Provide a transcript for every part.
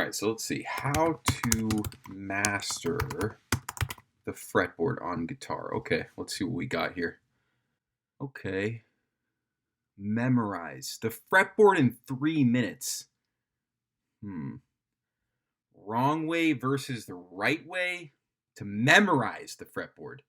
All right, so let's see. How to master the fretboard on guitar. Okay, let's see what we got here. Okay. Memorize the fretboard in 3 minutes. Wrong way versus the right way to memorize the fretboard.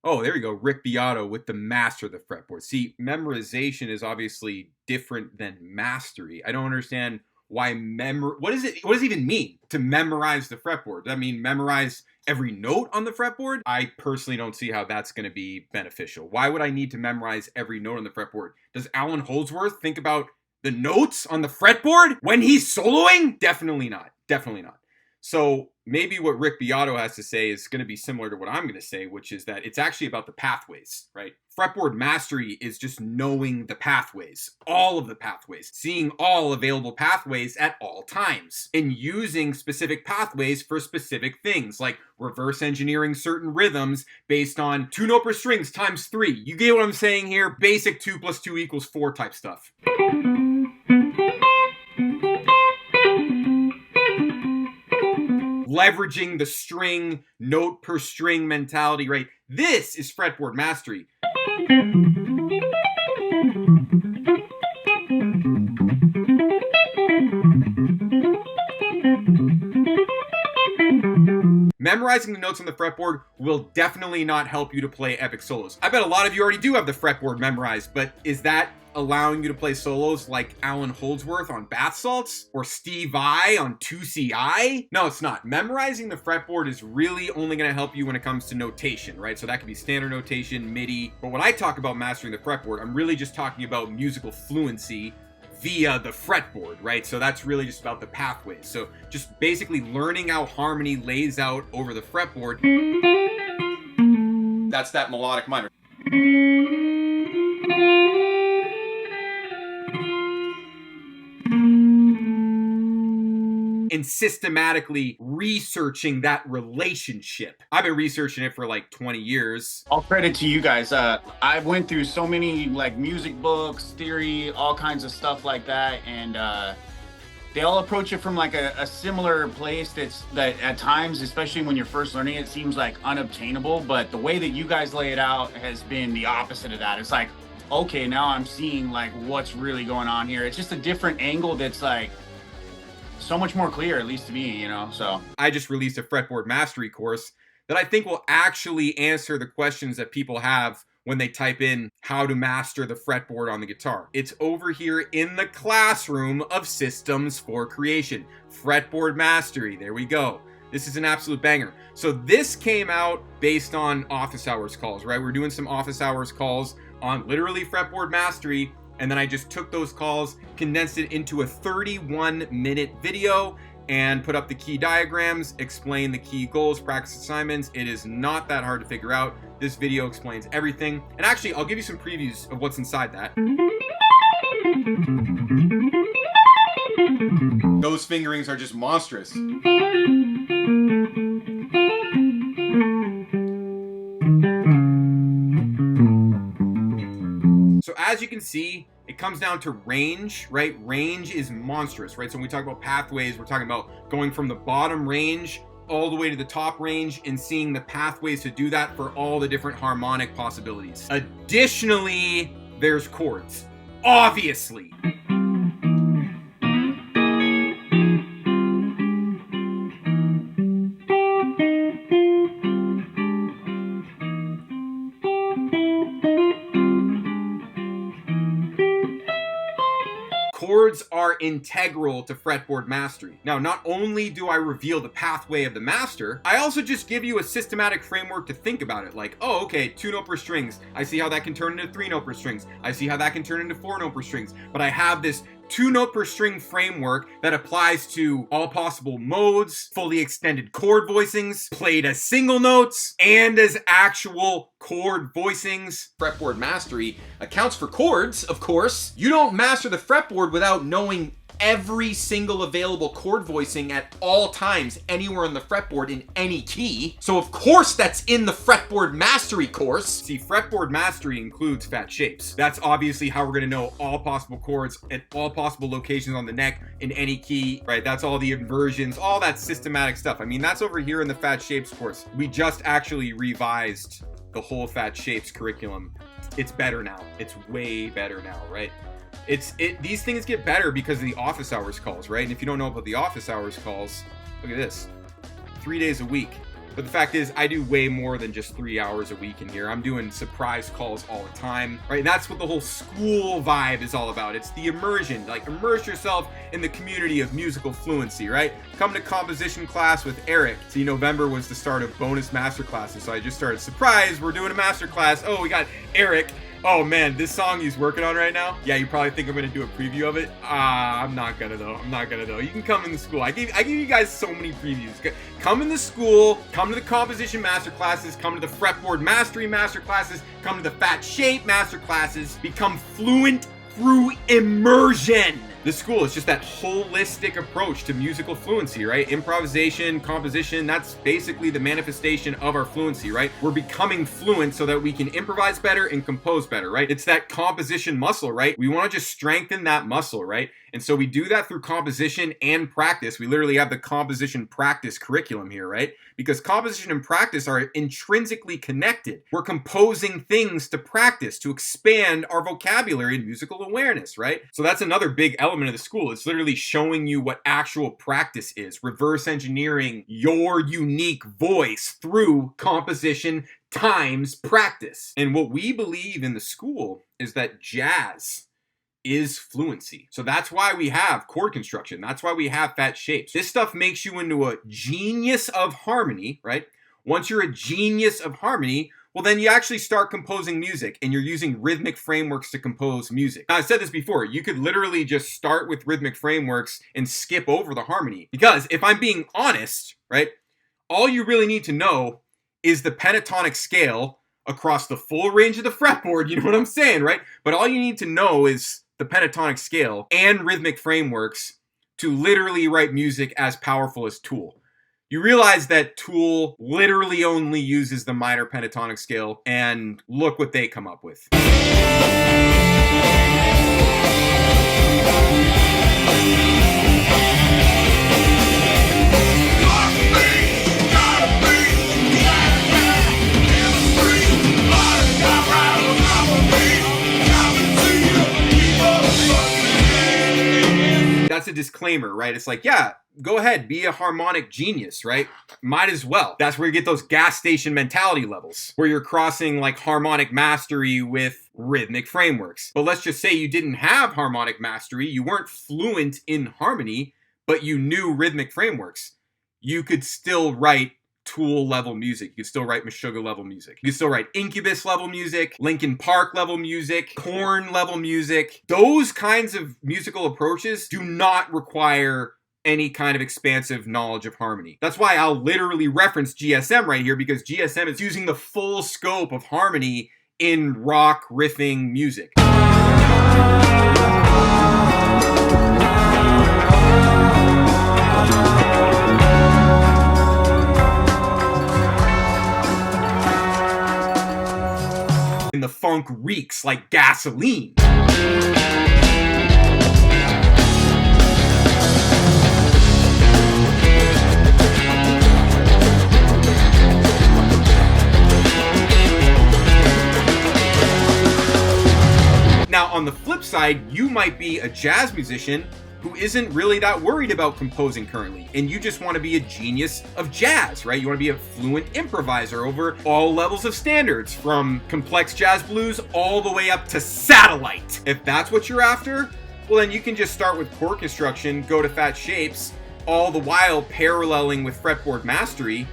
Oh, there we go. Rick Beato with the master of the fretboard. See, memorization is obviously different than mastery. I don't understand why what does it even mean to memorize the fretboard? Does that mean memorize every note on the fretboard? I personally don't see how that's going to be beneficial. Why would I need to memorize every note on the fretboard? Does Alan Holdsworth think about the notes on the fretboard when he's soloing? Definitely not. Definitely not. So maybe what Rick Beato has to say is going to be similar to what I'm going to say, which is that it's actually about the pathways, right? Fretboard mastery is just knowing the pathways, all of the pathways, seeing all available pathways at all times, and using specific pathways for specific things, like reverse engineering certain rhythms based on 2 note per strings times 3. You get what I'm saying here? Basic 2 + 2 = 4 type stuff. Leveraging the string, note per string mentality, right? This is fretboard mastery. Memorizing the notes on the fretboard will definitely not help you to play epic solos. I bet a lot of you already do have the fretboard memorized, but is that allowing you to play solos like Alan Holdsworth on bath salts or Steve Vai on 2CI? No, it's not. Memorizing the fretboard is really only going to help you when it comes to notation, right? So that could be standard notation, MIDI. But when I talk about mastering the fretboard, I'm really just talking about musical fluency via the fretboard, right? So that's really just about the pathways. So just basically learning how harmony lays out over the fretboard. That's that melodic minor. And systematically researching that relationship. I've been researching it for like 20 years. All credit to you guys. I went through so many like music books, theory, all kinds of stuff like that, and they all approach it from like a similar place that at times, especially when you're first learning it, seems like unobtainable. But the way that you guys lay it out has been the opposite of that. It's like, okay, now I'm seeing like what's really going on here. It's just a different angle that's like so much more clear, at least to me, you know. So I just released a fretboard mastery course that I think will actually answer the questions that people have when they type in how to master the fretboard on the guitar. It's over here in the classroom of systems for creation. Fretboard mastery, there we go. This is an absolute banger. So this came out based on office hours calls, right? We're doing some office hours calls on literally fretboard mastery. And then I just took those calls, condensed it into a 31-minute video, and put up the key diagrams, explain the key goals, practice assignments. It is not that hard to figure out. This video explains everything. And actually, I'll give you some previews of what's inside that. Those fingerings are just monstrous. So as you can see, it comes down to range, right? Range is monstrous, right? So when we talk about pathways, we're talking about going from the bottom range all the way to the top range and seeing the pathways to do that for all the different harmonic possibilities. Additionally, there's chords, obviously. Chords are integral to fretboard mastery. Now, not only do I reveal the pathway of the master, I also just give you a systematic framework to think about it. Like, oh, okay, 2 note per strings. I see how that can turn into 3 note per strings. I see how that can turn into 4 note per strings. But I have this 2 note per string framework that applies to all possible modes, fully extended chord voicings, played as single notes, and as actual chord voicings. Fretboard mastery accounts for chords, of course. You don't master the fretboard without knowing every single available chord voicing at all times, anywhere on the fretboard in any key. So of course that's in the fretboard mastery course. See, fretboard mastery includes fat shapes. That's obviously how we're gonna know all possible chords at all possible locations on the neck in any key, right? That's all the inversions, all that systematic stuff. I mean, that's over here in the fat shapes course. We just actually revised the whole fat shapes curriculum. It's better now. It's way better now, right? These things get better because of the office hours calls, right? And if you don't know about the office hours calls, look at this. 3 days a week. But the fact is, I do way more than just 3 hours a week in here. I'm doing surprise calls all the time, right? And that's what the whole school vibe is all about. It's the immersion, like immerse yourself in the community of musical fluency, right? Come to composition class with Eric. See, November was the start of bonus master classes. So I just started, surprise, we're doing a master class. Oh, we got Eric. Oh man, this song he's working on right now. Yeah, you probably think I'm gonna do a preview of it. I'm not gonna though. You can come in the school. I give you guys so many previews. Come in the school, come to the composition master classes, come to the fretboard mastery master classes, come to the fat shape master classes, become fluent through immersion. The school is just that holistic approach to musical fluency, right? Improvisation, composition, that's basically the manifestation of our fluency, right? We're becoming fluent so that we can improvise better and compose better, right? It's that composition muscle, right? We want to just strengthen that muscle, right? And so we do that through composition and practice. We literally have the composition practice curriculum here, right? Because composition and practice are intrinsically connected. We're composing things to practice, to expand our vocabulary and musical awareness, right? So that's another big element of the school. It's literally showing you what actual practice is, reverse engineering your unique voice through composition times practice. And what we believe in the school is that jazz is fluency. So that's why we have chord construction. That's why we have fat shapes. This stuff makes you into a genius of harmony, right? Once you're a genius of harmony, well, then you actually start composing music and you're using rhythmic frameworks to compose music. Now, I've said this before, you could literally just start with rhythmic frameworks and skip over the harmony. Because if I'm being honest, right, all you really need to know is the pentatonic scale across the full range of the fretboard, you know what I'm saying, right? But all you need to know is the pentatonic scale and rhythmic frameworks to literally write music as powerful as Tool. You realize that Tool literally only uses the minor pentatonic scale, and look what they come up with. That's a disclaimer, right? It's like, yeah, go ahead, be a harmonic genius, right? Might as well. That's where you get those gas station mentality levels, where you're crossing like harmonic mastery with rhythmic frameworks. But let's just say you didn't have harmonic mastery, you weren't fluent in harmony, but you knew rhythmic frameworks. You could still write Tool level music. You could still write Meshuggah level music. You could still write Incubus level music, Linkin Park level music, Korn level music. Those kinds of musical approaches do not require any kind of expansive knowledge of harmony. That's why I'll literally reference GSM right here, because GSM is using the full scope of harmony in rock riffing music. And the funk reeks like gasoline. Now, on the flip side, you might be a jazz musician who isn't really that worried about composing currently, and you just want to be a genius of jazz, right? You want to be a fluent improviser over all levels of standards, from complex jazz blues all the way up to satellite. If that's what you're after, well, then you can just start with chord construction, go to fat shapes, all the while paralleling with fretboard mastery.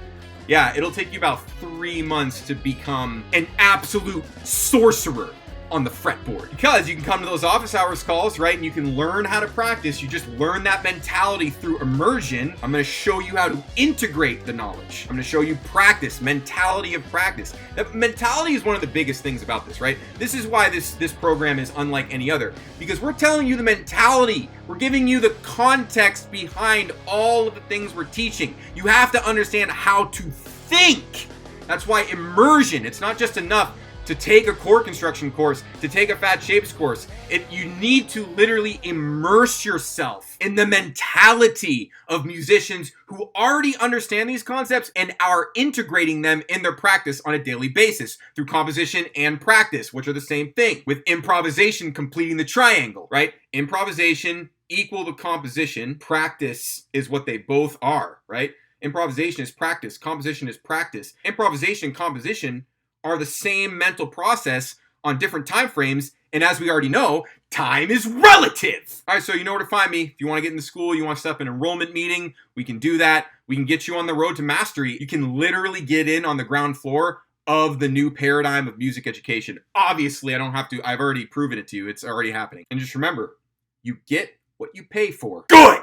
Yeah, it'll take you about 3 months to become an absolute sorcerer on the fretboard. Because you can come to those office hours calls, right, and you can learn how to practice. You just learn that mentality through immersion. I'm going to show you how to integrate the knowledge. I'm going to show you practice, mentality of practice. Now, mentality is one of the biggest things about this, right? This is why this program is unlike any other, because we're telling you the mentality. We're giving you the context behind all of the things we're teaching. You have to understand how to think. That's why immersion, it's not just enough to take a chord construction course, to take a fat shapes course. You need to literally immerse yourself in the mentality of musicians who already understand these concepts and are integrating them in their practice on a daily basis through composition and practice, which are the same thing, with improvisation completing the triangle, right? Improvisation equal to composition. Practice is what they both are, right? Improvisation is practice. Composition is practice. Improvisation, composition are the same mental process on different time frames, and as we already know, time is relative. All right, so you know where to find me. If you want to get into school, you want to set up an enrollment meeting, we can do that. We can get you on the road to mastery. You can literally get in on the ground floor of the new paradigm of music education. Obviously, I don't have to. I've already proven it to you. It's already happening. And just remember, you get what you pay for. Good!